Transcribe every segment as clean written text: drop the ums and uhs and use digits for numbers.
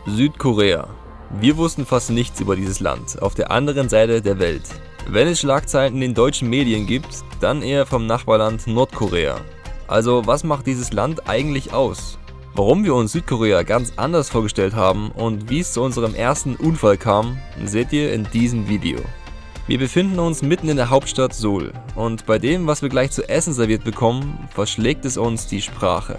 Südkorea. Wir wussten fast nichts über dieses Land, auf der anderen Seite der Welt. Wenn es Schlagzeilen in den deutschen Medien gibt, dann eher vom Nachbarland Nordkorea. Also was macht dieses Land eigentlich aus? Warum wir uns Südkorea ganz anders vorgestellt haben und wie es zu unserem ersten Unfall kam, seht ihr in diesem Video. Wir befinden uns mitten in der Hauptstadt Seoul und bei dem, was wir gleich zu essen serviert bekommen, verschlägt es uns die Sprache.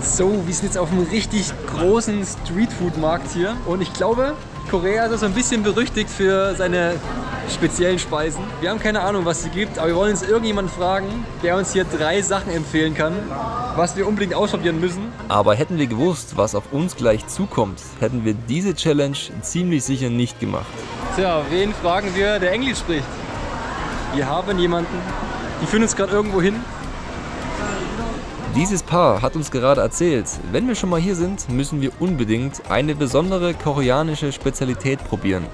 So, wir sind jetzt auf einem richtig großen Streetfood-Markt hier und ich glaube, Korea ist so ein bisschen berüchtigt für seine speziellen Speisen. Wir haben keine Ahnung, was es gibt, aber wir wollen jetzt irgendjemanden fragen, der uns hier 3 Sachen empfehlen kann, was wir unbedingt ausprobieren müssen. Aber hätten wir gewusst, was auf uns gleich zukommt, hätten wir diese Challenge ziemlich sicher nicht gemacht. Tja, wen fragen wir, der Englisch spricht? Wir haben jemanden, die führen uns gerade irgendwo hin. Dieses Paar hat uns gerade erzählt, wenn wir schon mal hier sind, müssen wir unbedingt eine besondere koreanische Spezialität probieren.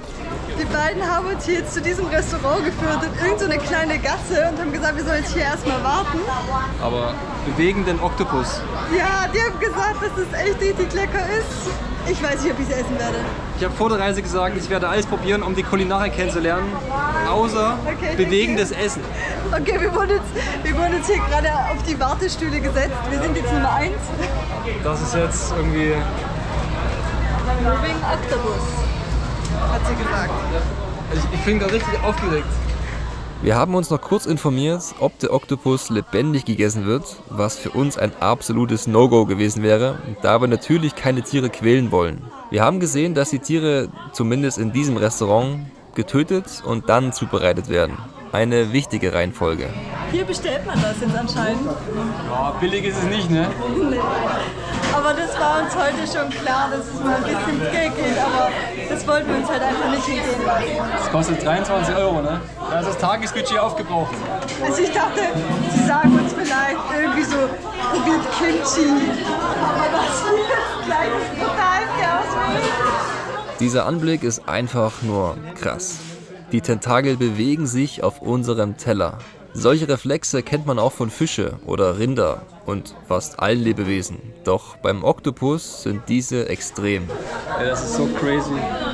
Die beiden haben uns hier jetzt zu diesem Restaurant geführt, in irgendeine kleine Gasse und haben gesagt, wir sollen jetzt hier erstmal warten. Aber bewegenden Oktopus. Ja, die haben gesagt, dass es echt richtig lecker ist. Ich weiß nicht, ob ich es essen werde. Ich habe vor der Reise gesagt, ich werde alles probieren, um die Kulinarik kennenzulernen, außer bewegendes Essen. Okay, wir wurden jetzt hier gerade auf die Wartestühle gesetzt. Wir sind jetzt Nummer 1. Das ist jetzt irgendwie... Moving Octopus, hat sie gesagt. Ich bin gerade richtig aufgeregt. Wir haben uns noch kurz informiert, ob der Oktopus lebendig gegessen wird, was für uns ein absolutes No-Go gewesen wäre, da wir natürlich keine Tiere quälen wollen. Wir haben gesehen, dass die Tiere, zumindest in diesem Restaurant, getötet und dann zubereitet werden. Eine wichtige Reihenfolge. Hier bestellt man das jetzt anscheinend. Oh, billig ist es nicht, ne? Nee. Aber das war uns heute schon klar, dass es mal ein bisschen ins Geld geht, aber das wollten wir uns halt einfach nicht entgehen lassen. Das kostet 23 €, ne? Da ist das Tagesbudget aufgebraucht. Also ich dachte, sie sagen uns vielleicht irgendwie so, probiert Kimchi. Aber das hier ist gleich das brutalste auswählen. Dieser Anblick ist einfach nur krass. Die Tentakel bewegen sich auf unserem Teller. Solche Reflexe kennt man auch von Fische oder Rinder und fast allen Lebewesen. Doch beim Oktopus sind diese extrem. Ja, das ist so crazy.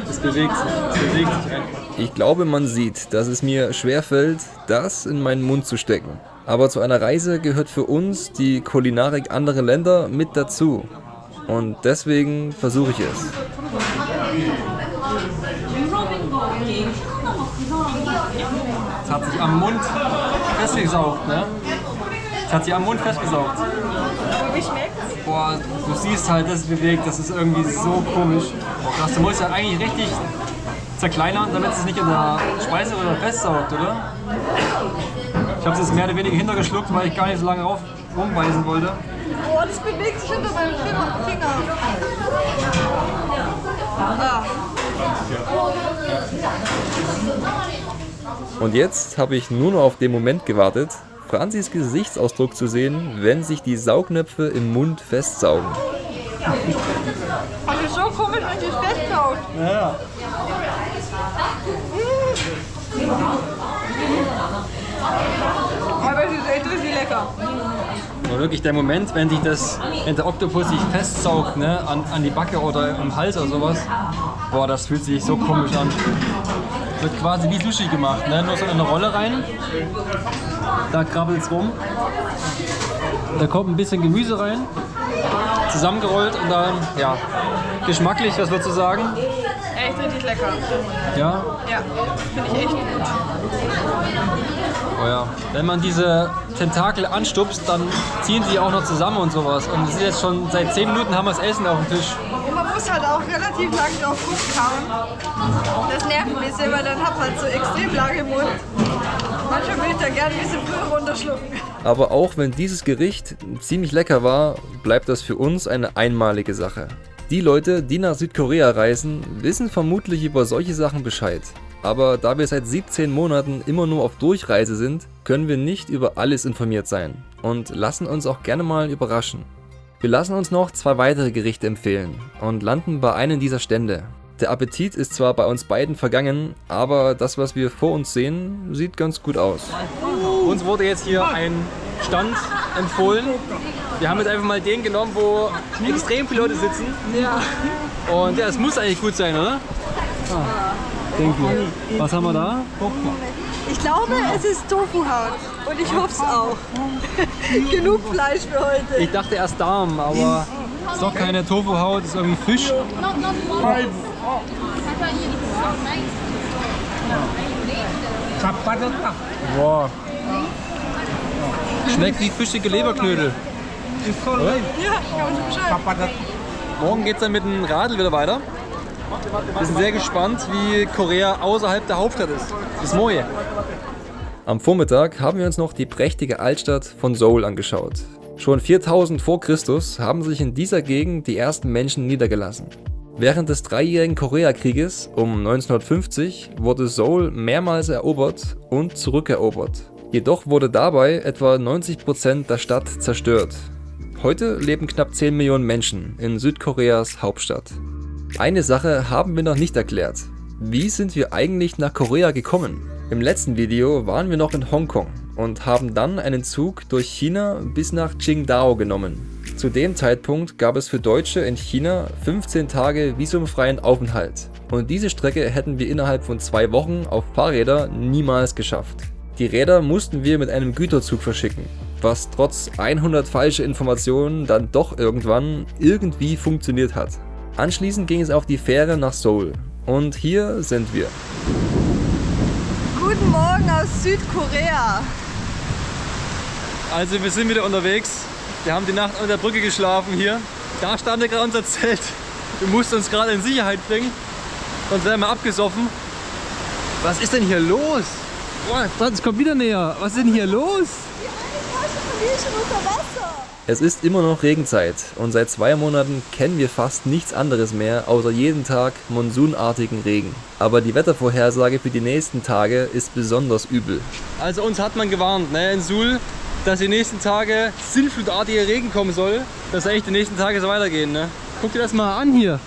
Das bewegt sich einfach. Ich glaube, man sieht, dass es mir schwerfällt, das in meinen Mund zu stecken. Aber zu einer Reise gehört für uns die Kulinarik anderer Länder mit dazu. Und deswegen versuche ich es. Es hat sich am Mund festgesaugt, ne? Es hat sich am Mund festgesaugt. Wie schmeckt's? Boah, du siehst halt, dass es bewegt, das ist irgendwie so komisch. Das musst du ja eigentlich richtig zerkleinern, damit es nicht in der Speiseröhre festsaugt, oder? Ich habe es jetzt mehr oder weniger hintergeschluckt, weil ich gar nicht so lange rumbeißen wollte. Boah, das bewegt sich unter meinem Finger. Ah. Und jetzt habe ich nur noch auf den Moment gewartet, Franzis Gesichtsausdruck zu sehen, wenn sich die Saugnäpfe im Mund festsaugen. Das ist so komisch, wenn sie es festsaugt. Ja. Aber es ist echt richtig lecker. Aber wirklich der Moment, wenn der Oktopus sich festsaugt, ne, an die Backe oder im Hals oder sowas, boah, das fühlt sich so komisch an. Wird quasi wie Sushi gemacht, ne? Nur so in eine Rolle rein, da krabbelt es rum, da kommt ein bisschen Gemüse rein, zusammengerollt und dann, ja, geschmacklich, was würdest du sagen? Echt richtig lecker. Ja? Ja, finde ich echt gut. Oh ja. Wenn man diese Tentakel anstupst, dann ziehen sie auch noch zusammen und sowas. Und es ist jetzt schon seit 10 Minuten haben wir das Essen auf dem Tisch. Und man muss halt auch relativ lang drauf rumkauen. Das nervt ein bisschen, weil dann hat man so extrem lange im Mund. Manchmal würde ich da gerne ein bisschen früher runterschlucken. Aber auch wenn dieses Gericht ziemlich lecker war, bleibt das für uns eine einmalige Sache. Die Leute, die nach Südkorea reisen, wissen vermutlich über solche Sachen Bescheid. Aber da wir seit 17 Monaten immer nur auf Durchreise sind, können wir nicht über alles informiert sein und lassen uns auch gerne mal überraschen. Wir lassen uns noch 2 weitere Gerichte empfehlen und landen bei einem dieser Stände. Der Appetit ist zwar bei uns beiden vergangen, aber das, was wir vor uns sehen, sieht ganz gut aus. Uns wurde jetzt hier ein Stand empfohlen. Wir haben jetzt einfach mal den genommen, wo extrem viele Leute sitzen. Ja. Und ja, es muss eigentlich gut sein, oder? Denke ich. Was haben wir da? Ich glaube, es ist Tofuhaut und ich hoffe es auch. Genug Fleisch für heute. Ich dachte erst Darm, aber es ist doch keine Tofuhaut, es ist irgendwie Fisch. Wow. Schmeckt wie fischige Leberknödel. Oder? Ja, kann man schon beschreiben. Morgen geht es dann mit dem Radl wieder weiter. Wir sind sehr gespannt, wie Korea außerhalb der Hauptstadt ist. Das Moje. Am Vormittag haben wir uns noch die prächtige Altstadt von Seoul angeschaut. Schon 4000 vor Christus haben sich in dieser Gegend die ersten Menschen niedergelassen. Während des Dreijährigen Koreakrieges um 1950 wurde Seoul mehrmals erobert und zurückerobert. Jedoch wurde dabei etwa 90% der Stadt zerstört. Heute leben knapp 10 Millionen Menschen in Südkoreas Hauptstadt. Eine Sache haben wir noch nicht erklärt. Wie sind wir eigentlich nach Korea gekommen? Im letzten Video waren wir noch in Hongkong und haben dann einen Zug durch China bis nach Qingdao genommen. Zu dem Zeitpunkt gab es für Deutsche in China 15 Tage visumfreien Aufenthalt. Und diese Strecke hätten wir innerhalb von 2 Wochen auf Fahrräder niemals geschafft. Die Räder mussten wir mit einem Güterzug verschicken, was trotz 100 falscher Informationen dann doch irgendwann irgendwie funktioniert hat. Anschließend ging es auf die Fähre nach Seoul. Und hier sind wir. Guten Morgen aus Südkorea. Also wir sind wieder unterwegs. Wir haben die Nacht unter der Brücke geschlafen hier. Da stand gerade unser Zelt. Wir mussten uns gerade in Sicherheit bringen. Sonst wären wir abgesoffen. Was ist denn hier los? Boah, es kommt wieder näher. Was ist denn hier los? Die eine Tasche von mir ist schon unter Wasser. Es ist immer noch Regenzeit und seit 2 Monaten kennen wir fast nichts anderes mehr, außer jeden Tag monsunartigen Regen. Aber die Wettervorhersage für die nächsten Tage ist besonders übel. Also uns hat man gewarnt, ne, in Seoul, dass die nächsten Tage sinnflutartiger Regen kommen soll, dass eigentlich die nächsten Tage so weitergehen. Ne? Guck dir das mal an hier.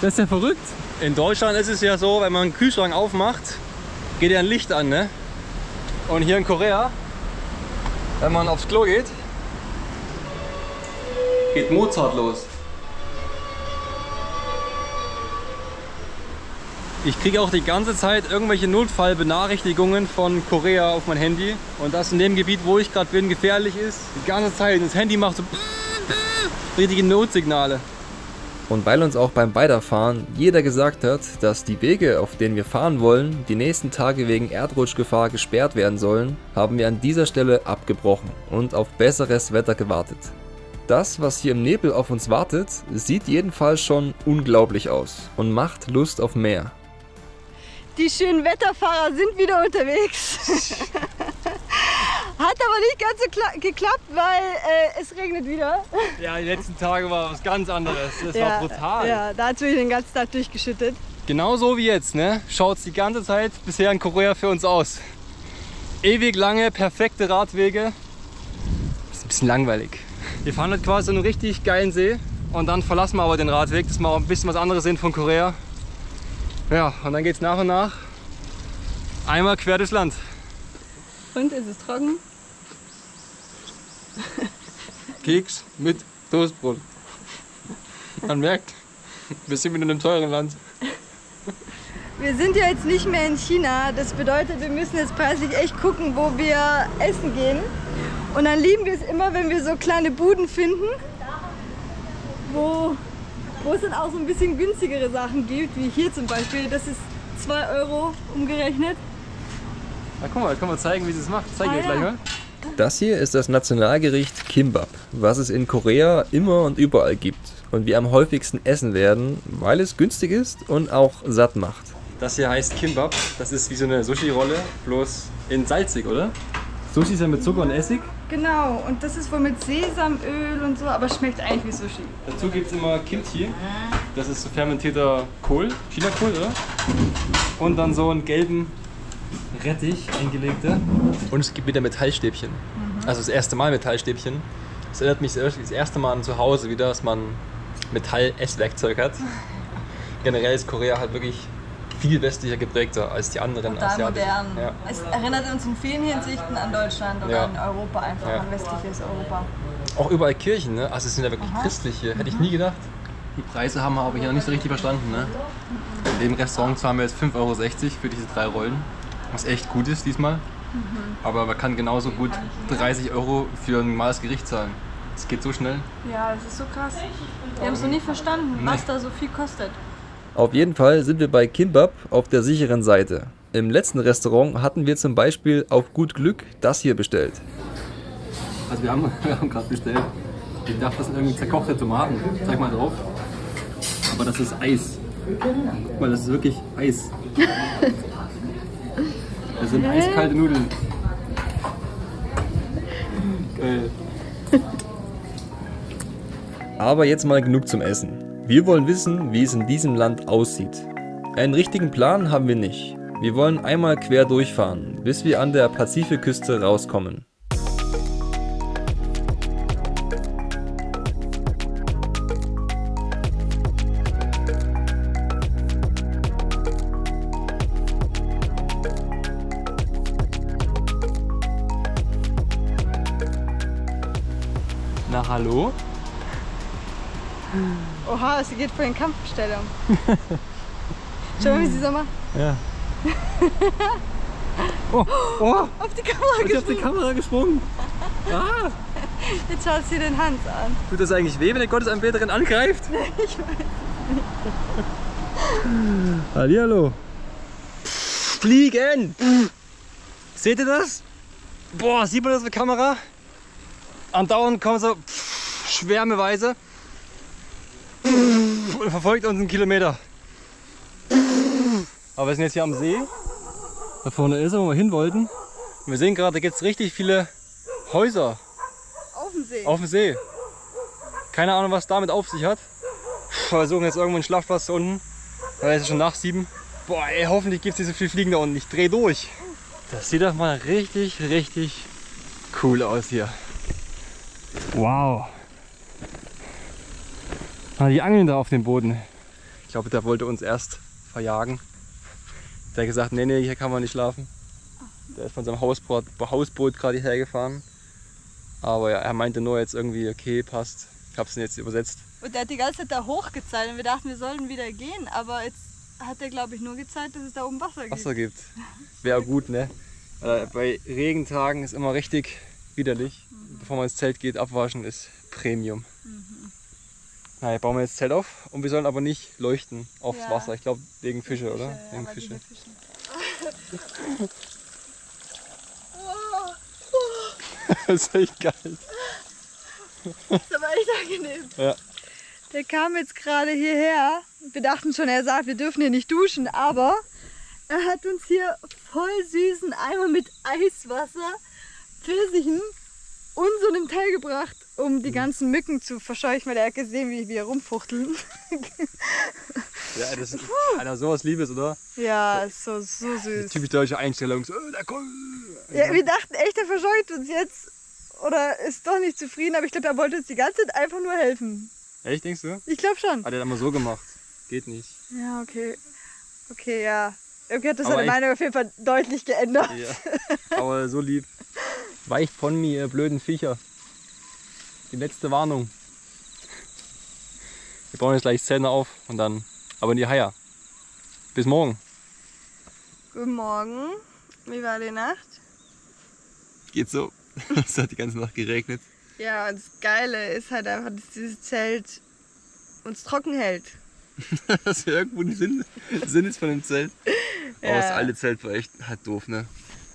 Das ist ja verrückt. In Deutschland ist es ja so, wenn man einen Kühlschrank aufmacht, geht ja ein Licht an. Ne? Und hier in Korea, wenn man aufs Klo geht Mozart los. Ich kriege auch die ganze Zeit irgendwelche Notfallbenachrichtigungen von Korea auf mein Handy. Und das in dem Gebiet, wo ich gerade bin, gefährlich ist. Die ganze Zeit. Das Handy macht so richtige Notsignale. Und weil uns auch beim Weiterfahren jeder gesagt hat, dass die Wege, auf denen wir fahren wollen, die nächsten Tage wegen Erdrutschgefahr gesperrt werden sollen, haben wir an dieser Stelle abgebrochen und auf besseres Wetter gewartet. Das, was hier im Nebel auf uns wartet, sieht jedenfalls schon unglaublich aus und macht Lust auf mehr. Die schönen Wetterfahrer sind wieder unterwegs. Hat aber nicht ganz so geklappt, weil es regnet wieder. Ja, die letzten Tage war was ganz anderes. Das war brutal. Ja, da hat es wirklich den ganzen Tag durchgeschüttet. Genauso wie jetzt, ne? Schaut es die ganze Zeit bisher in Korea für uns aus. Ewig lange, perfekte Radwege. Ist ein bisschen langweilig. Wir fahren halt quasi so einen richtig geilen See und dann verlassen wir aber den Radweg, dass wir auch ein bisschen was anderes sehen von Korea. Ja, und dann geht es nach und nach einmal quer durchs Land. Und ist es trocken? Keks mit Toastbrot. Man merkt, wir sind wieder in einem teuren Land. Wir sind ja jetzt nicht mehr in China, das bedeutet, wir müssen jetzt preislich echt gucken, wo wir essen gehen. Und dann lieben wir es immer, wenn wir so kleine Buden finden, wo es dann auch so ein bisschen günstigere Sachen gibt, wie hier zum Beispiel. Das ist 2 Euro umgerechnet. Na guck mal, kann man zeigen, wie sie es macht. Zeig dir gleich mal. Das hier ist das Nationalgericht Kimbap, was es in Korea immer und überall gibt und wir am häufigsten essen werden, weil es günstig ist und auch satt macht. Das hier heißt Kimbap. Das ist wie so eine Sushi-Rolle, bloß in salzig, oder? Sushi ist ja mit Zucker und Essig. Genau, und das ist wohl mit Sesamöl und so, aber schmeckt eigentlich wie Sushi. Dazu gibt es immer Kimchi. Das ist so fermentierter Kohl, China-Kohl, oder? Und dann so einen gelben Rettich eingelegter. Und es gibt wieder Metallstäbchen. Also das erste Mal Metallstäbchen. Das erinnert mich das erste Mal an zu Hause wieder, dass man Metall-Esswerkzeug hat. Generell ist Korea halt wirklich viel westlicher geprägter als die anderen asiatischen. Modern. Ja. Es erinnert uns in vielen Hinsichten an Deutschland oder an Europa, einfach an westliches Europa. Auch überall Kirchen, ne? Also es sind ja wirklich christliche, hätte ich nie gedacht. Die Preise haben wir aber hier noch nicht so richtig verstanden. Ne? In dem Restaurant zahlen wir jetzt 5,60 € für diese 3 Rollen. Was echt gut ist diesmal. Aber man kann genauso gut 30 € für ein normales Gericht zahlen. Das geht so schnell. Ja, das ist so krass. Wir haben es noch nie verstanden, was da so viel kostet. Auf jeden Fall sind wir bei Kimbap auf der sicheren Seite. Im letzten Restaurant hatten wir zum Beispiel auf gut Glück das hier bestellt. Also wir haben gerade bestellt. Ich dachte, das sind irgendwie zerkochte Tomaten. Zeig mal drauf. Aber das ist Eis. Guck mal, das ist wirklich Eis. Das sind eiskalte Nudeln. Geil. Aber jetzt mal genug zum Essen. Wir wollen wissen, wie es in diesem Land aussieht. Einen richtigen Plan haben wir nicht. Wir wollen einmal quer durchfahren, bis wir an der Pazifikküste rauskommen. Na hallo? Oha, sie geht vor in Kampfstellung. Schau mal, wie sie so macht. Ja. Oh, oh! Auf die Kamera Ich hab die Kamera gesprungen. Ah! Jetzt schaut sie den Hans an. Tut das eigentlich weh, wenn der Gottesanbeterin angreift? Ich weiß nicht. Hallihallo. Fliegen! Seht ihr das? Boah, sieht man das auf der Kamera? Andauernd kommen so schwärmeweise und verfolgt uns einen Kilometer. Aber wir sind jetzt hier am See. Da vorne ist er, wo wir hin wollten. Und wir sehen gerade, da gibt es richtig viele Häuser Auf dem See. auf dem See. Keine Ahnung, was damit auf sich hat. Wir suchen jetzt irgendwo einen Schlafplatz da unten. Da ist es schon nach 7. Boah, ey, hoffentlich gibt es nicht so viel Fliegen da unten. Ich dreh durch. Das sieht doch mal richtig, richtig cool aus hier. Wow. Ah, die angeln da auf dem Boden. Ich glaube, der wollte uns erst verjagen. Der hat gesagt, nee, hier kann man nicht schlafen. Der ist von seinem Hausboot gerade hierher gefahren. Aber ja, er meinte nur jetzt irgendwie, okay, passt. Ich habe es jetzt übersetzt. Und der hat die ganze Zeit da hoch gezeigt und wir dachten, wir sollten wieder gehen. Aber jetzt hat er, glaube ich, nur gezeigt, dass es da oben Wasser gibt. Wäre gut, ne? Bei Regentagen ist immer richtig widerlich. Bevor man ins Zelt geht, abwaschen ist Premium. Na, bauen wir jetzt das Zelt auf und wir sollen aber nicht leuchten aufs Wasser. Ich glaube wegen Fische, oder? Wegen Fische. Das ist echt geil. Das ist aber echt angenehm. Ja. Der kam jetzt gerade hierher. Wir dachten schon, er sagt, wir dürfen hier nicht duschen, aber er hat uns hier voll süßen Eimer mit Eiswasser, Pfirsichen und so einem Teil gebracht, um die ganzen Mücken zu verscheuchen, weil er hat gesehen, wie wir rumfuchteln. Ja, das ist einer sowas Liebes, oder? Ja, ist so süß. Typisch deutsche Einstellung. So, der kommt. Ja, wir dachten echt, er verscheucht uns jetzt oder ist doch nicht zufrieden, aber ich glaube, er wollte uns die ganze Zeit einfach nur helfen. Echt, denkst du? Ich glaube schon. Hat er immer so gemacht. Geht nicht. Ja, okay. Okay, ja. Irgendwie hat das Aber seine Meinung auf jeden Fall deutlich geändert. Ja. Aber so lieb. Weicht von mir, ihr blöden Viecher. Die letzte Warnung. Wir bauen jetzt gleich Zähne auf und dann aber in die Haie. Bis morgen. Guten Morgen. Wie war die Nacht? Geht so. Es hat die ganze Nacht geregnet. Ja, und das Geile ist halt einfach, dass dieses Zelt uns trocken hält. Das wäre irgendwo ein Sinn ist von dem Zelt. Ja. Aber das alte Zelt war echt halt doof, ne?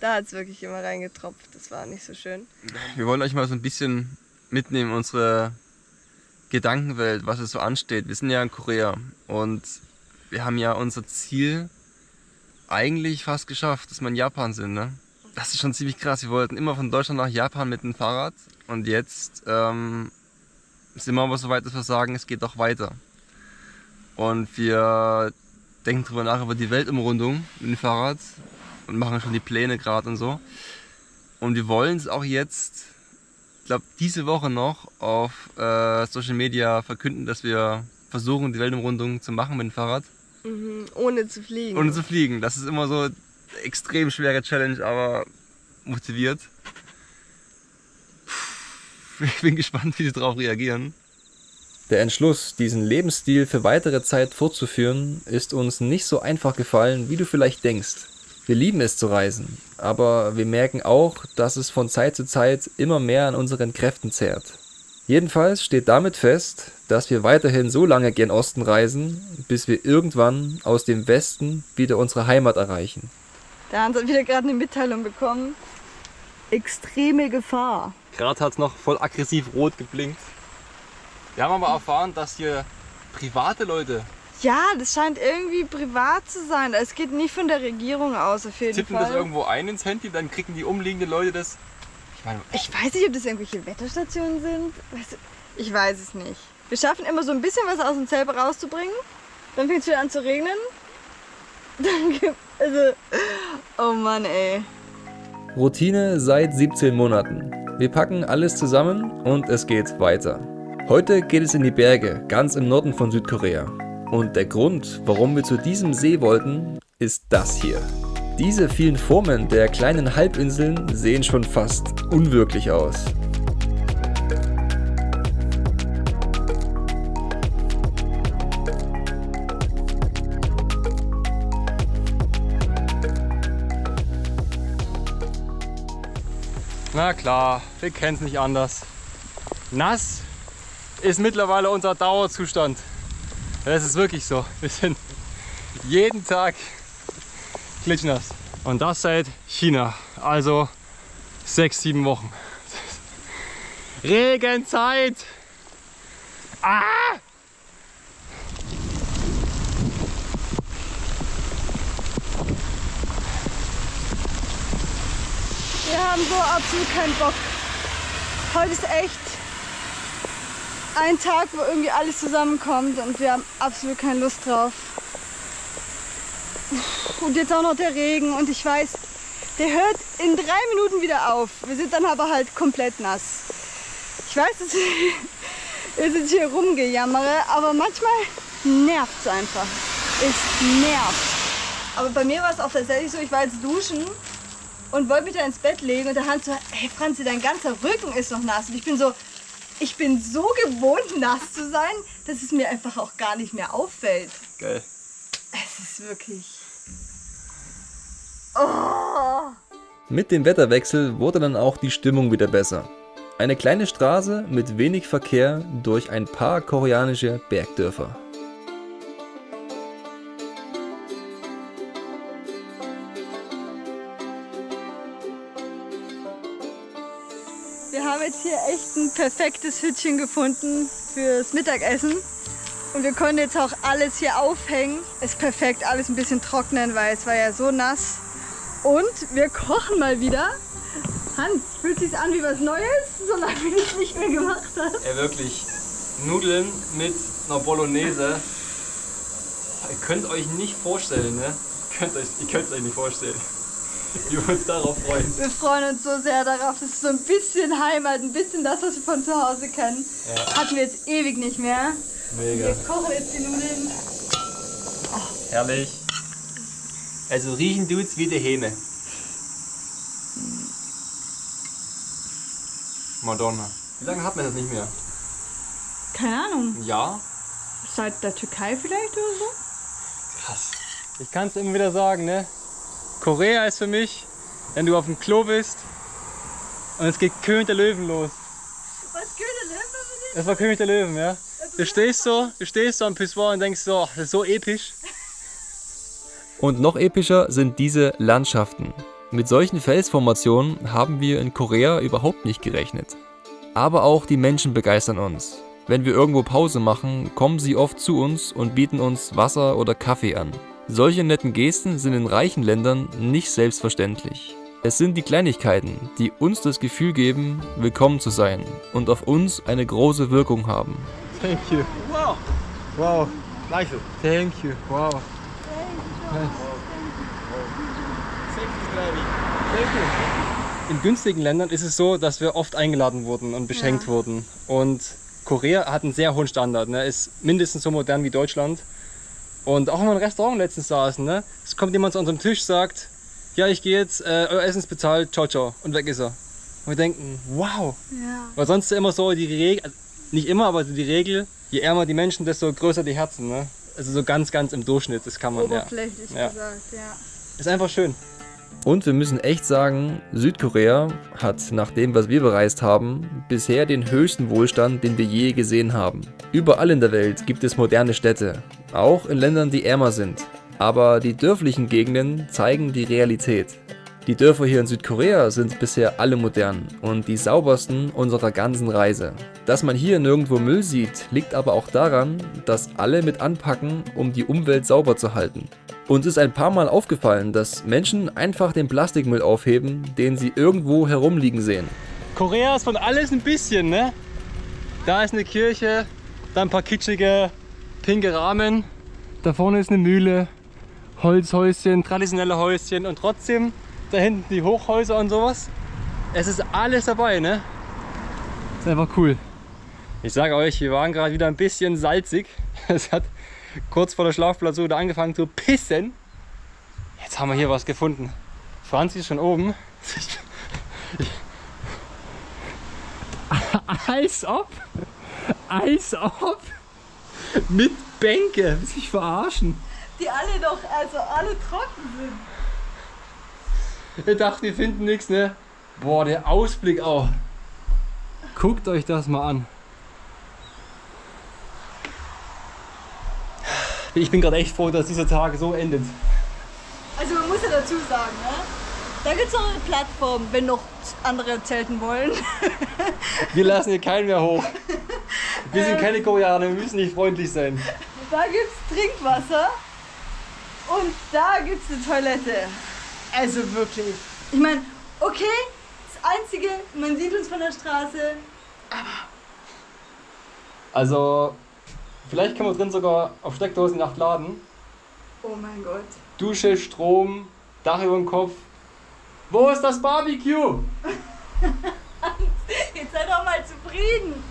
Da hat es wirklich immer reingetropft. Das war nicht so schön. Wir wollen euch mal so ein bisschen mitnehmen in unsere Gedankenwelt, was es so ansteht. Wir sind ja in Korea und wir haben ja unser Ziel eigentlich fast geschafft, dass wir in Japan sind, ne? Das ist schon ziemlich krass. Wir wollten immer von Deutschland nach Japan mit dem Fahrrad und jetzt sind wir aber so weit, dass wir sagen, es geht doch weiter. Und wir denken drüber nach über die Weltumrundung mit dem Fahrrad und machen schon die Pläne gerade und so. Und wir wollen es auch jetzt, ich glaube diese Woche noch auf Social Media verkünden, dass wir versuchen, die Weltumrundung zu machen mit dem Fahrrad. Mhm, ohne zu fliegen. Ohne zu fliegen. Das ist immer so eine extrem schwere Challenge, aber motiviert. Ich bin gespannt, wie sie darauf reagieren. Der Entschluss, diesen Lebensstil für weitere Zeit fortzuführen, ist uns nicht so einfach gefallen, wie du vielleicht denkst. Wir lieben es zu reisen, aber wir merken auch, dass es von Zeit zu Zeit immer mehr an unseren Kräften zehrt. Jedenfalls steht damit fest, dass wir weiterhin so lange gen Osten reisen, bis wir irgendwann aus dem Westen wieder unsere Heimat erreichen. Der Hans hat wieder gerade eine Mitteilung bekommen. Extreme Gefahr. Gerade hat es noch voll aggressiv rot geblinkt. Wir haben aber erfahren, dass hier private Leute Ja, das scheint irgendwie privat zu sein. Es geht nicht von der Regierung aus, auf jeden tippen Fall. das irgendwo ein ins Handy, dann kriegen die umliegenden Leute das. Ich weiß nicht, ob das irgendwelche Wetterstationen sind. Ich weiß es nicht. Wir schaffen immer so ein bisschen was aus dem Zelt rauszubringen. Dann fängt es wieder an zu regnen. Oh Mann, ey. Routine seit 17 Monaten. Wir packen alles zusammen und es geht weiter. Heute geht es in die Berge, ganz im Norden von Südkorea. Und der Grund, warum wir zu diesem See wollten, ist das hier. Diese vielen Formen der kleinen Halbinseln sehen schon fast unwirklich aus. Na klar, wir kennen es nicht anders. Nass ist mittlerweile unser Dauerzustand. Das ist wirklich so. Wir sind jeden Tag klitschnass. Und das seit China. Also 6, 7 Wochen. Regenzeit! Ah! Wir haben so absolut keinen Bock. Heute ist echt ein Tag, wo irgendwie alles zusammenkommt und wir haben absolut keine Lust drauf. Und jetzt auch noch der Regen und ich weiß, der hört in 3 Minuten wieder auf. Wir sind dann aber halt komplett nass. Ich weiß, dass wir jetzt hier rumgejammere, aber manchmal nervt es einfach. Es nervt. Aber bei mir war es auch tatsächlich so, ich war jetzt duschen und wollte mich da ins Bett legen und der Hans so, hey Franzi, dein ganzer Rücken ist noch nass. Und ich bin so gewohnt, nass zu sein, dass es mir einfach auch gar nicht mehr auffällt. Geil. Es ist wirklich... Oh. Mit dem Wetterwechsel wurde dann auch die Stimmung wieder besser. Eine kleine Straße mit wenig Verkehr durch ein paar koreanische Bergdörfer. Wir haben jetzt hier echt ein perfektes Hütchen gefunden fürs Mittagessen. Und wir konnten jetzt auch alles hier aufhängen. Ist perfekt, alles ein bisschen trocknen, weil es war ja so nass. Und wir kochen mal wieder. Hans, fühlt sich an wie was Neues, solange wir es nicht mehr gemacht haben. Ja, wirklich. Nudeln mit einer Bolognese. Ihr könnt euch nicht vorstellen, ne? Ihr könnt es euch nicht vorstellen. Wie wir uns darauf freuen. Wir freuen uns so sehr darauf. Das ist so ein bisschen Heimat, ein bisschen das, was wir von zu Hause kennen. Ja. Hatten wir jetzt ewig nicht mehr. Mega. Wir kochen jetzt die Nudeln. Herrlich. Also riechen tut's wie die Hähne. Madonna. Wie lange hat man das nicht mehr? Keine Ahnung. Ein Jahr? Seit der Türkei vielleicht oder so? Krass. Ich kann es immer wieder sagen, ne? Korea ist für mich, wenn du auf dem Klo bist und es geht König der Löwen los. Was, König der Löwen? Das war König der Löwen, ja. Du stehst so am Pissoir und denkst so, ach, das ist so episch. Und noch epischer sind diese Landschaften. Mit solchen Felsformationen haben wir in Korea überhaupt nicht gerechnet. Aber auch die Menschen begeistern uns. Wenn wir irgendwo Pause machen, kommen sie oft zu uns und bieten uns Wasser oder Kaffee an. Solche netten Gesten sind in reichen Ländern nicht selbstverständlich. Es sind die Kleinigkeiten, die uns das Gefühl geben, willkommen zu sein und auf uns eine große Wirkung haben. Thank you. Wow. Wow. Nice. Thank you. Wow. In günstigen Ländern ist es so, dass wir oft eingeladen wurden und beschenkt wurden. Und Korea hat einen sehr hohen Standard, ne? Ist mindestens so modern wie Deutschland. Und auch wenn wir im Restaurant letztens saßen, ne? Es kommt jemand zu unserem Tisch, sagt, ja, ich gehe jetzt, euer Essen ist bezahlt, ciao, ciao. Und weg ist er. Und wir denken, wow. Ja. Weil sonst immer so die Regel, nicht immer, aber die Regel, je ärmer die Menschen, desto größer die Herzen. Ne? Also so ganz im Durchschnitt, das kann man. Oberflächlich ja. gesagt, ja. Ist einfach schön. Und wir müssen echt sagen, Südkorea hat nach dem, was wir bereist haben, bisher den höchsten Wohlstand, den wir je gesehen haben. Überall in der Welt gibt es moderne Städte, auch in Ländern, die ärmer sind. Aber die dörflichen Gegenden zeigen die Realität. Die Dörfer hier in Südkorea sind bisher alle modern und die saubersten unserer ganzen Reise. Dass man hier nirgendwo Müll sieht, liegt aber auch daran, dass alle mit anpacken, um die Umwelt sauber zu halten. Uns ist ein paar Mal aufgefallen, dass Menschen einfach den Plastikmüll aufheben, den sie irgendwo herumliegen sehen. Korea ist von alles ein bisschen, ne? Da ist eine Kirche, da ein paar kitschige, pinke Rahmen, da vorne ist eine Mühle, Holzhäuschen, traditionelle Häuschen und trotzdem da hinten die Hochhäuser und sowas. Es ist alles dabei, ne? Ist einfach cool. Ich sage euch, wir waren gerade wieder ein bisschen salzig. Es hat kurz vor der Schlafplatzur angefangen zu pissen. Jetzt haben wir hier was gefunden. Franzi ist schon oben. Als ob. Mit Bänke. Will sich verarschen. Die alle doch, also alle trocken sind. Ich dachte, wir finden nichts, ne? Boah, der Ausblick auch. Guckt euch das mal an. Ich bin gerade echt froh, dass dieser Tag so endet. Also man muss ja dazu sagen, ne? Da gibt es noch eine Plattform, wenn noch andere zelten wollen. Wir lassen hier keinen mehr hoch. Wir sind keine Koreaner, wir müssen nicht freundlich sein. Da gibt es Trinkwasser und da gibt es eine Toilette. Also wirklich. Ich meine, okay, das Einzige, man sieht uns von der Straße, aber... Also, vielleicht kann man drin sogar auf Steckdosen nachladen. Oh mein Gott. Dusche, Strom, Dach über dem Kopf. Wo ist das Barbecue? Jetzt sei doch mal zufrieden.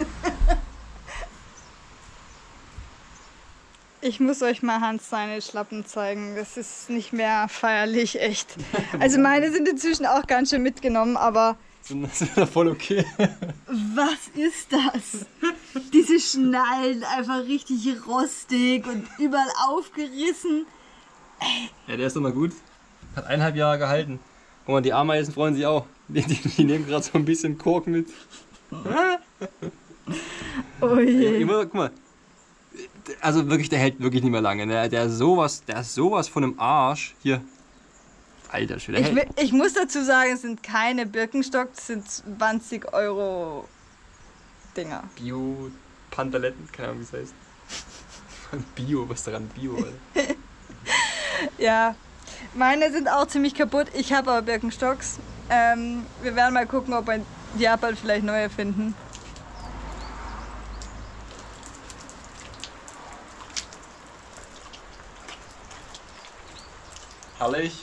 Ich muss euch mal Hans seine Schlappen zeigen. Das ist nicht mehr feierlich, echt. Also meine sind inzwischen auch ganz schön mitgenommen, aber... Das ist ja voll okay. Was ist das? Diese Schnallen einfach richtig rostig und überall aufgerissen. Ja, der ist doch mal gut. Hat 1,5 Jahre gehalten. Guck mal, die Ameisen freuen sich auch. Die nehmen gerade so ein bisschen Kork mit. Oh je. Guck mal. Also wirklich, der hält wirklich nicht mehr lange. Ne? Der ist sowas von einem Arsch. Hier. Alter Schwede. Ich muss dazu sagen, es sind keine Birkenstock, es sind 20 € Dinger. Bio-Pantaletten, keine Ahnung wie es heißt. Bio, was daran Bio, Alter. Ja, meine sind auch ziemlich kaputt. Ich habe aber Birkenstocks. Wir werden mal gucken, ob wir in Japan vielleicht neue finden. Herrlich.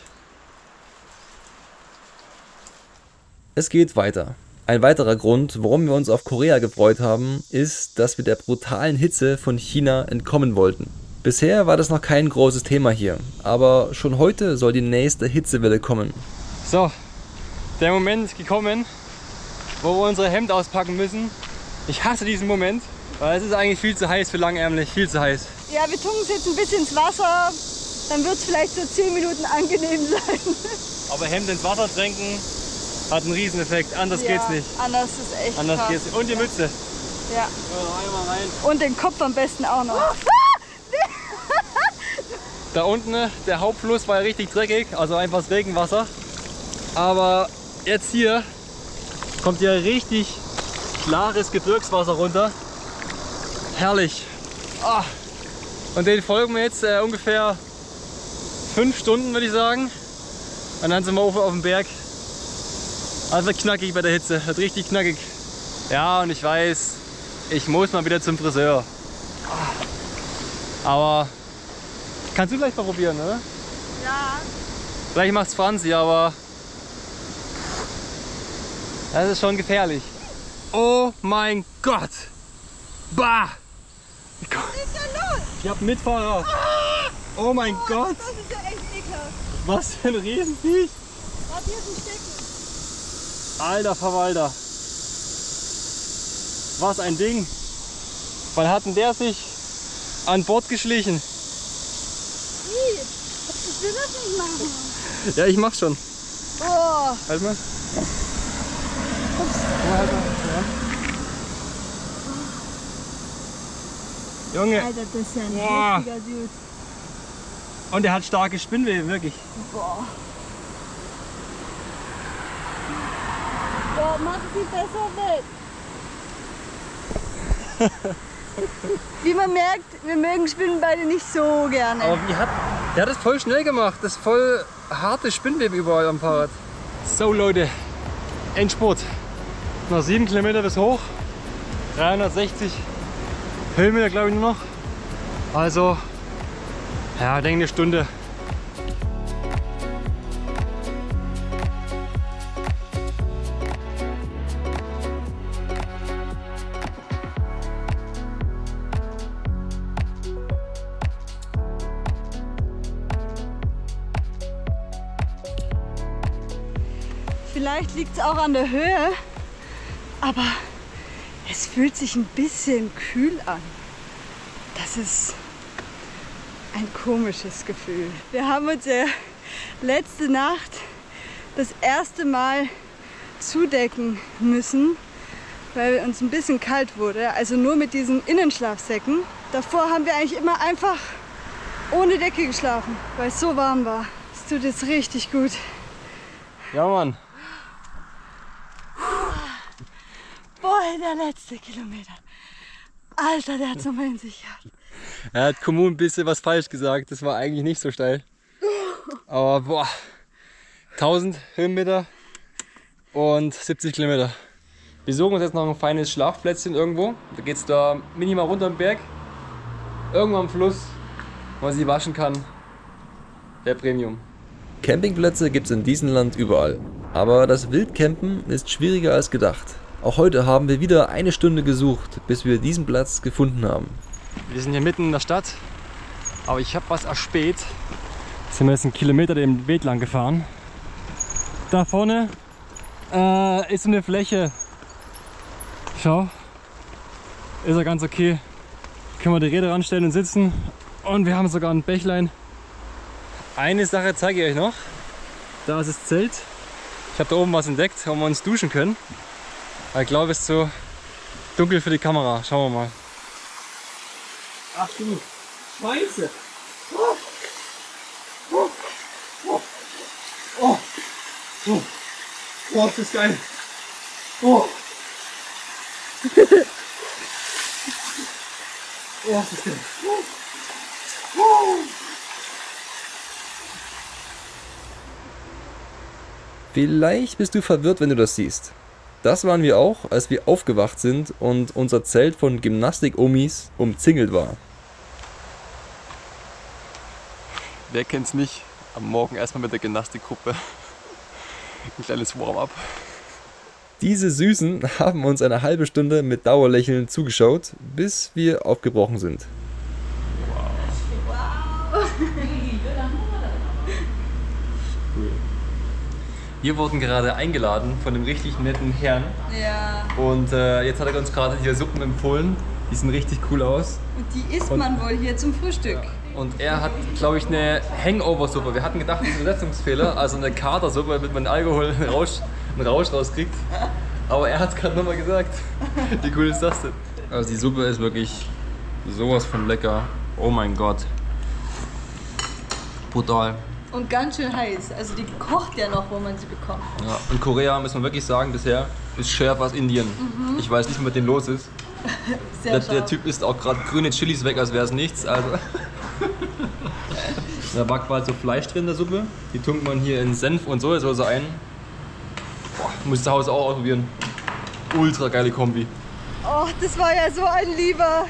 Es geht weiter. Ein weiterer Grund, warum wir uns auf Korea gefreut haben, ist, dass wir der brutalen Hitze von China entkommen wollten. Bisher war das noch kein großes Thema hier, aber schon heute soll die nächste Hitzewelle kommen. So, der Moment ist gekommen, wo wir unsere Hemd auspacken müssen. Ich hasse diesen Moment, weil es ist eigentlich viel zu heiß für langärmlich, viel zu heiß. Ja, wir tunken es jetzt ein bisschen ins Wasser, dann wird es vielleicht so 10 Minuten angenehm sein. Aber Hemd ins Wasser tränken hat einen Rieseneffekt, anders geht's nicht. Anders ist echt Anders krass. geht's nicht. Und die Mütze. Ja. Einmal rein. Und den Kopf am besten auch noch. Da unten, der Hauptfluss war ja richtig dreckig, also einfach das Regenwasser. Aber jetzt hier kommt ja richtig klares Gebirgswasser runter. Herrlich. Ah. Und den folgen wir jetzt ungefähr 5 Stunden, würde ich sagen. Und dann sind wir auf dem Berg. Also wird knackig bei der Hitze, wird richtig knackig. Ja, und ich weiß, ich muss mal wieder zum Friseur. Aber kannst du gleich mal probieren, oder? Ja. Vielleicht macht's Franzi, aber das ist schon gefährlich. Oh mein Gott! Bah! Was ist denn los? Ich hab einen Mitfahrer. Oh mein Gott! Das ist ja echt ekelhaft. Was für ein Riesenviech! Warte, hier ist ein Stecken. Alter Verwalter! Was ein Ding! Wann hat denn der sich an Bord geschlichen? Ich will das nicht machen. Ja, ich mach's schon. Oh. Halt mal. Ups. Halt mal. Ja. Junge. Alter, das ist ja ein Boah. heftiger Dude. Und er hat starke Spinnweben, wirklich. Boah. Boah, mach sie besser weg. Wie man merkt, wir mögen Spinnen beide nicht so gerne. Aber der hat es voll schnell gemacht. Das ist voll harte Spinnweben überall am Fahrrad. So Leute, Endspurt. Noch 7 Kilometer bis hoch. 360 Höhenmeter glaube ich nur noch. Also, ja, ich denke eine Stunde. Vielleicht liegt es auch an der Höhe, aber es fühlt sich ein bisschen kühl an. Das ist ein komisches Gefühl. Wir haben uns ja letzte Nacht das erste Mal zudecken müssen, weil uns ein bisschen kalt wurde. Also nur mit diesen Innenschlafsäcken. Davor haben wir eigentlich immer einfach ohne Decke geschlafen, weil es so warm war. Es tut jetzt richtig gut. Ja Mann. Boah, der letzte Kilometer. Alter, der hat's nochmal in sich gehabt. Er hat Kommun ein bisschen was falsch gesagt. Das war eigentlich nicht so steil. Aber boah, 1000 Höhenmeter und 70 Kilometer. Wir suchen uns jetzt noch ein feines Schlafplätzchen irgendwo. Da geht's da minimal runter am Berg. Irgendwo am Fluss, wo man sie waschen kann. Der Premium. Campingplätze gibt es in diesem Land überall. Aber das Wildcampen ist schwieriger als gedacht. Auch heute haben wir wieder eine Stunde gesucht, bis wir diesen Platz gefunden haben. Wir sind hier mitten in der Stadt, aber ich habe was erspäht. Sind wir jetzt einen Kilometer den Weg lang gefahren. Da vorne ist so eine Fläche. Schau, ist ja ganz okay. Können wir die Räder ranstellen und sitzen. Und wir haben sogar ein Bächlein. Eine Sache zeige ich euch noch. Da ist das Zelt. Ich habe da oben was entdeckt, wo wir uns duschen können. Aber ich glaube, es ist zu dunkel für die Kamera. Schauen wir mal. Ach du Scheiße! Oh, oh, oh, oh, oh, oh, das ist geil! Oh! Oh, das ist geil! Oh. Vielleicht bist du verwirrt, wenn du das siehst. Das waren wir auch, als wir aufgewacht sind und unser Zelt von Gymnastik-Omis umzingelt war. Wer kennt's nicht? Am Morgen erstmal mit der Gymnastikgruppe. Ein kleines Warm-up. Diese Süßen haben uns eine halbe Stunde mit Dauerlächeln zugeschaut, bis wir aufgebrochen sind. Wir wurden gerade eingeladen von einem richtig netten Herrn. Ja. Und jetzt hat er uns gerade hier Suppen empfohlen. Die sehen richtig cool aus. Und die isst man wohl hier zum Frühstück. Und er hat, glaube ich, eine Hangover-Suppe. Wir hatten gedacht, das ist ein Übersetzungsfehler. Also eine Katersuppe, damit man Alkohol, einen Rausch rauskriegt. Aber er hat es gerade nochmal gesagt. Wie cool ist das denn? Also die Suppe ist wirklich sowas von lecker. Oh mein Gott. Brutal. Und ganz schön heiß. Also die kocht ja noch, wo man sie bekommt. Ja, in Korea muss man wirklich sagen, bisher ist schärfer als Indien. Ich weiß nicht, was mit denen los ist. Der Typ isst auch gerade grüne Chilis weg, als wäre es nichts. Also. Da war quasi so Fleisch drin in der Suppe. Die tunkt man hier in Senf und Sojasauce ein. Boah, muss ich zu Hause auch ausprobieren. Ultra geile Kombi. Oh, das war ja so ein Lieber.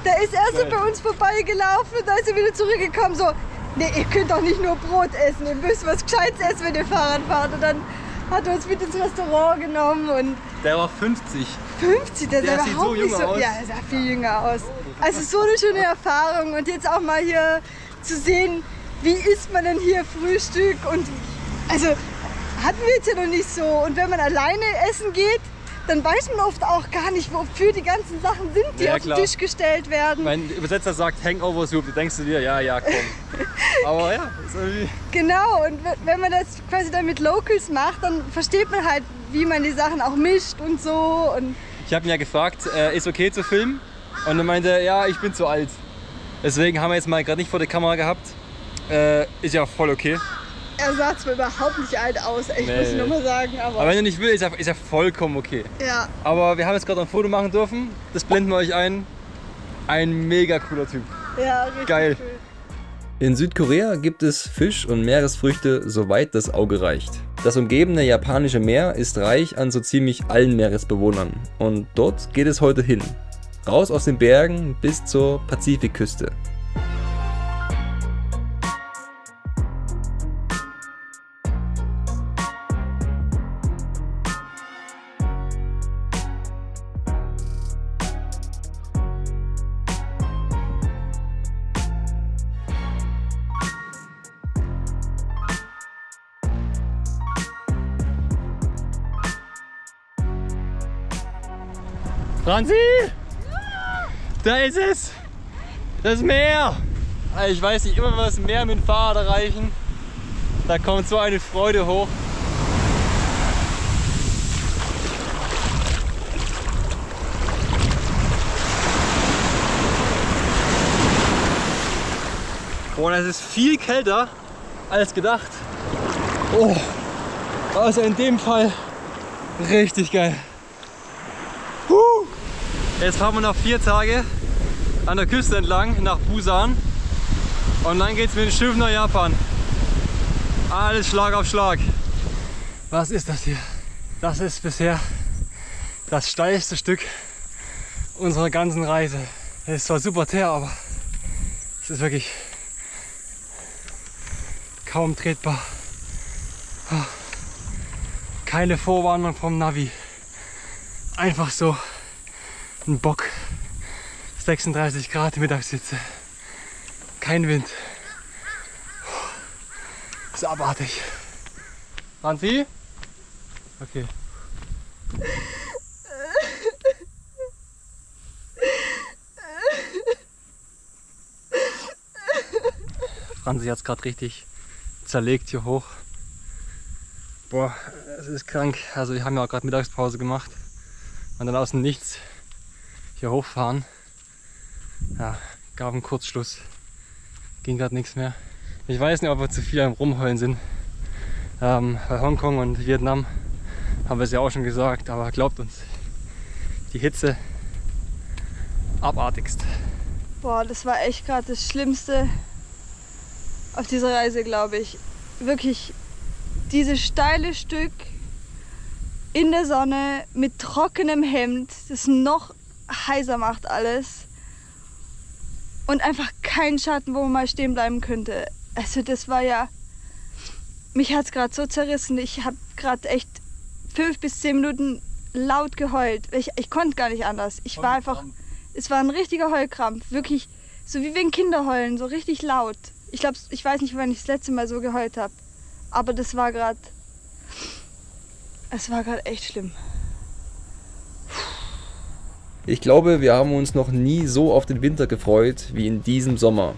Der ist erst so bei uns vorbeigelaufen und da ist er wieder zurückgekommen. So, nee, ihr könnt doch nicht nur Brot essen, ihr müsst was Gescheites essen, wenn ihr Fahrrad fahrt. Und dann hat er uns mit ins Restaurant genommen und... Der war 50. 50, der sieht überhaupt so nicht jung so... aus. Ja, er sah viel jünger aus. Also so eine schöne Erfahrung und jetzt auch mal hier zu sehen, wie isst man denn hier Frühstück und... Also hatten wir jetzt ja noch nicht so. Und wenn man alleine essen geht, dann weiß man oft auch gar nicht, wofür die ganzen Sachen sind, die auf den Tisch gestellt werden. Mein Übersetzer sagt Hangover Soup, du denkst du dir, ja, komm. Aber ja, ist irgendwie... Genau, und wenn man das quasi dann mit Locals macht, dann versteht man halt, wie man die Sachen auch mischt und so. Und ich habe ihn ja gefragt, ist okay zu filmen? Und er meinte, ja, ich bin zu alt. Deswegen haben wir jetzt mal gerade nicht vor der Kamera gehabt. Ist ja voll okay. Er sah zwar überhaupt nicht alt aus, ich muss nur mal sagen. Aber wenn er nicht will, ist er vollkommen okay. Ja. Aber wir haben jetzt gerade ein Foto machen dürfen. Das blenden wir euch ein. Ein mega cooler Typ. Ja, richtig geil. Cool. In Südkorea gibt es Fisch und Meeresfrüchte, soweit das Auge reicht. Das umgebende japanische Meer ist reich an so ziemlich allen Meeresbewohnern. Und dort geht es heute hin. Raus aus den Bergen bis zur Pazifikküste. Franzi! Da ist es! Das Meer! Ich weiß nicht, immer wenn wir das Meer mit dem Fahrrad erreichen, da kommt so eine Freude hoch. Boah, das ist viel kälter als gedacht. Oh, also in dem Fall richtig geil. Jetzt fahren wir noch 4 Tage an der Küste entlang nach Busan und dann geht es mit dem Schiff nach Japan. Alles Schlag auf Schlag. Was ist das hier? Das ist bisher das steilste Stück unserer ganzen Reise. Es ist zwar super zäh, aber es ist wirklich kaum tretbar. Keine Vorwarnung vom Navi. Einfach so ein Bock. 36 Grad Mittagshitze. Kein Wind. Ist abartig. Franzi? Okay. Franzi hat es gerade richtig zerlegt hier hoch. Boah, es ist krank. Also wir haben ja auch gerade Mittagspause gemacht und dann aus dem Nichts hier hochfahren. Ja, gab einen Kurzschluss. Ging gerade nichts mehr. Ich weiß nicht, ob wir zu viel am Rumheulen sind. Bei Hongkong und Vietnam haben wir es ja auch schon gesagt, aber glaubt uns, die Hitze abartigst. Boah, das war echt gerade das Schlimmste auf dieser Reise, glaube ich. Wirklich dieses steile Stück in der Sonne mit trockenem Hemd, das noch heißer macht alles. Und einfach kein Schatten, wo man mal stehen bleiben könnte. Also das war ja... Mich hat es gerade so zerrissen. Ich habe gerade echt 5 bis 10 Minuten laut geheult. Ich konnte gar nicht anders. Ich war einfach... Es war ein richtiger Heulkrampf. Wirklich so wie wegen Kinderheulen, so richtig laut. Ich weiß nicht, wann ich das letzte Mal so geheult habe. Aber das war gerade... Es war gerade echt schlimm. Ich glaube, wir haben uns noch nie so auf den Winter gefreut wie in diesem Sommer.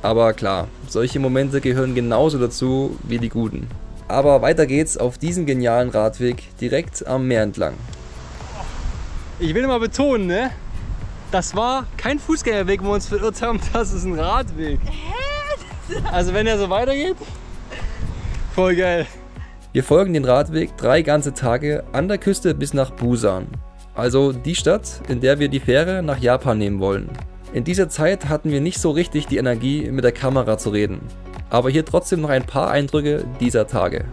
Aber klar, solche Momente gehören genauso dazu wie die guten. Aber weiter geht's auf diesem genialen Radweg direkt am Meer entlang. Ich will mal betonen, ne? Das war kein Fußgängerweg, wo wir uns verirrt haben, das ist ein Radweg. Also wenn er so weitergeht, voll geil. Wir folgen den Radweg 3 ganze Tage an der Küste bis nach Busan. Also die Stadt, in der wir die Fähre nach Japan nehmen wollen. In dieser Zeit hatten wir nicht so richtig die Energie, mit der Kamera zu reden. Aber hier trotzdem noch ein paar Eindrücke dieser Tage.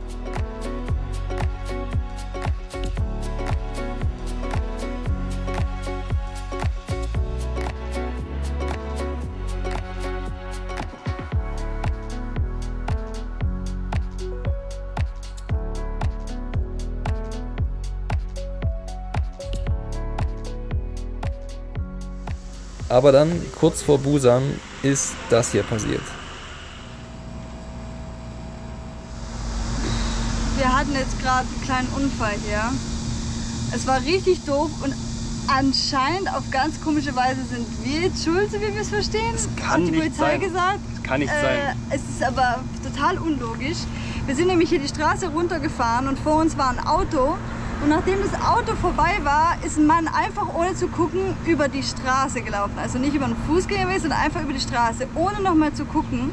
Aber dann, kurz vor Busan, ist das hier passiert. Wir hatten jetzt gerade einen kleinen Unfall hier. Es war richtig doof und anscheinend auf ganz komische Weise sind wir jetzt schuld, so wie wir es verstehen. Das kann hat die nicht Polizei sein. gesagt. Das kann nicht sein. Es ist aber total unlogisch. Wir sind nämlich hier die Straße runtergefahren und vor uns war ein Auto. Und nachdem das Auto vorbei war, ist ein Mann einfach ohne zu gucken über die Straße gelaufen. Also nicht über einen Fußgängerweg, sondern einfach über die Straße, ohne nochmal zu gucken.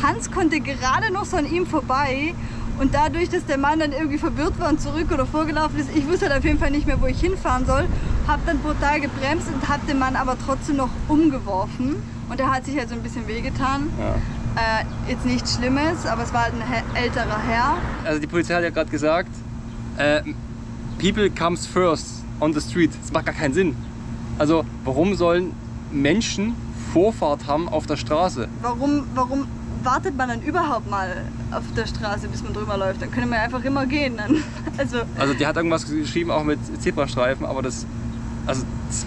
Hans konnte gerade noch so an ihm vorbei. Und dadurch, dass der Mann dann irgendwie verwirrt war und zurück oder vorgelaufen ist, ich wusste halt auf jeden Fall nicht mehr, wo ich hinfahren soll, habe dann brutal gebremst und habe den Mann aber trotzdem noch umgeworfen. Und er hat sich halt so ein bisschen wehgetan. Ja. Jetzt nichts Schlimmes, aber es war halt ein älterer Herr. Also die Polizei hat ja gerade gesagt, people comes first on the street. Das macht gar keinen Sinn. Also warum sollen Menschen Vorfahrt haben auf der Straße? Warum wartet man dann überhaupt mal auf der Straße, bis man drüber läuft? Dann können wir einfach immer gehen. Dann. Also die hat irgendwas geschrieben, auch mit Zebrastreifen, aber das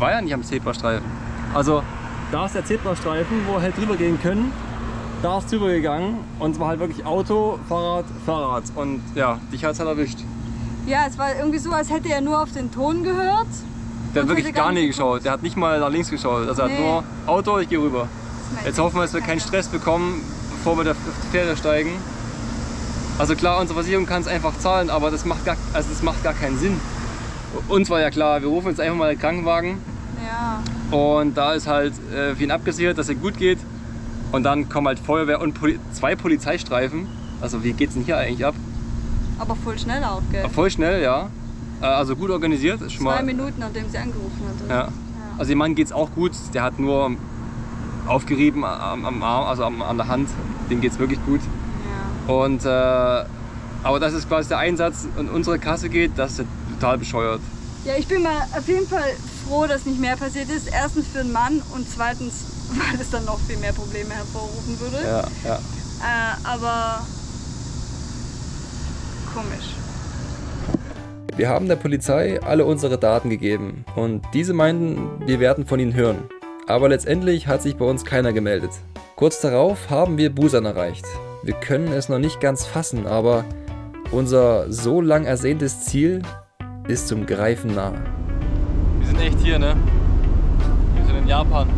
war ja nicht am Zebrastreifen. Also da ist der Zebrastreifen, wo wir halt drüber gehen können. Da ist drüber gegangen und es war halt wirklich Auto, Fahrrad, Fahrrad. Und ja, dich hat es halt erwischt. Ja, es war irgendwie so, als hätte er nur auf den Ton gehört. Der hat wirklich gar nicht geschaut. Der hat nicht mal nach links geschaut. Also er hat nur Auto, ich gehe rüber. Jetzt hoffen wir, dass wir keinen Stress bekommen, bevor wir auf die Fähre steigen. Also klar, unsere Versicherung kann es einfach zahlen, aber das macht gar keinen Sinn. Uns war ja klar, wir rufen jetzt einfach mal den Krankenwagen. Ja. Und da ist halt für ihn abgesichert, dass es gut geht. Und dann kommen halt Feuerwehr und 2 Polizeistreifen. Also wie geht's denn hier eigentlich ab? Aber voll schnell auch, gell? Voll schnell, ja. Also gut organisiert. Ist schon 2 mal, Minuten, nachdem sie angerufen hat. ja. Also dem Mann geht's auch gut. Der hat nur aufgerieben am Arm, also an der Hand. Dem geht's wirklich gut. Ja. Und aber das ist quasi der Einsatz und unsere Kasse geht, das ist total bescheuert. Ja, ich bin mal auf jeden Fall froh, dass nicht mehr passiert ist. Erstens für den Mann und zweitens, weil es dann noch viel mehr Probleme hervorrufen würde. Ja, ja. Aber komisch. Wir haben der Polizei alle unsere Daten gegeben und diese meinten, wir werden von ihnen hören. Aber letztendlich hat sich bei uns keiner gemeldet. Kurz darauf haben wir Busan erreicht. Wir können es noch nicht ganz fassen, aber unser so lang ersehntes Ziel ist zum Greifen nah. Wir sind echt hier, ne? Wir sind in Japan.